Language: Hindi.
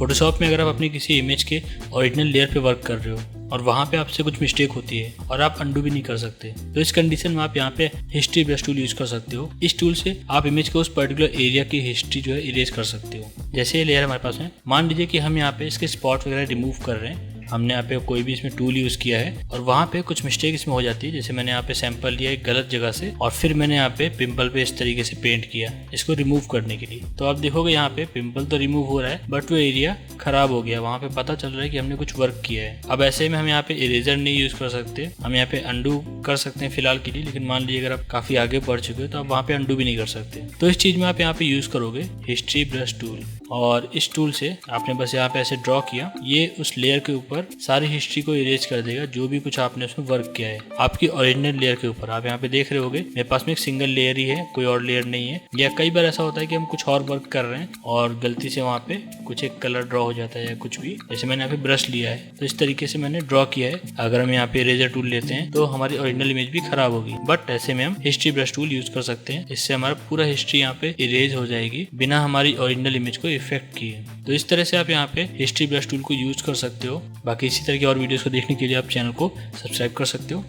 फोटोशॉप में अगर आप अपनी किसी इमेज के ओरिजिनल लेयर पे वर्क कर रहे हो और वहाँ पे आपसे कुछ मिस्टेक होती है और आप अंडू भी नहीं कर सकते, तो इस कंडीशन में आप यहाँ पे हिस्ट्री ब्रश टूल यूज कर सकते हो। इस टूल से आप इमेज के उस पर्टिकुलर एरिया की हिस्ट्री जो है इरेज कर सकते हो। जैसे ये लेयर हमारे पास है, मान लीजिए कि हम यहाँ पे इसके स्पॉट वगैरह रिमूव कर रहे हैं, हमने यहाँ पे कोई भी इसमें टूल यूज़ किया है और वहाँ पे कुछ मिस्टेक इसमें हो जाती है। जैसे मैंने यहाँ पे सैंपल लिया एक गलत जगह से और फिर मैंने यहाँ पे पिंपल पे इस तरीके से पेंट किया इसको रिमूव करने के लिए, तो आप देखोगे यहाँ पे पिंपल तो रिमूव हो रहा है बट वो एरिया खराब हो गया, वहाँ पे पता चल रहा है कि हमने कुछ वर्क किया है। अब ऐसे में हम यहाँ पे इरेजर नहीं यूज़ कर सकते, हम यहाँ पे अंडू कर सकते हैं फिलहाल के लिए, लेकिन मान लीजिए अगर आप काफ़ी आगे बढ़ चुके हो तो आप वहाँ पे अंडू भी नहीं कर सकते। तो इस चीज़ में आप यहाँ पे यूज़ करोगे हिस्ट्री ब्रश टूल, और इस टूल से आपने बस यहाँ पे ऐसे ड्रॉ किया, ये उस लेयर के ऊपर सारी हिस्ट्री को इरेज कर देगा जो भी कुछ आपने उसमें वर्क किया है आपकी ओरिजिनल लेयर के ऊपर। आप यहाँ पे देख रहे होगे मेरे पास में एक सिंगल लेयर ही है, कोई और लेयर नहीं है। या कई बार ऐसा होता है कि हम कुछ और वर्क कर रहे हैं और गलती से वहाँ पे कुछ एक कलर ड्रॉ हो जाता है या कुछ भी, जैसे मैंने यहाँ पे ब्रश लिया है तो इस तरीके से मैंने ड्रॉ किया है। अगर हम यहाँ पे इरेजर टूल लेते हैं तो हमारी ओरिजिनल इमेज भी खराब होगी, बट ऐसे में हम हिस्ट्री ब्रश टूल यूज कर सकते हैं, इससे हमारा पूरा हिस्ट्री यहाँ पे इरेज हो जाएगी बिना हमारी ओरिजिनल इमेज को इफेक्ट किए। तो इस तरह से आप यहाँ पे हिस्ट्री ब्रश टूल को यूज कर सकते हो। बाकी इसी तरह की और वीडियोस को देखने के लिए आप चैनल को सब्सक्राइब कर सकते हो।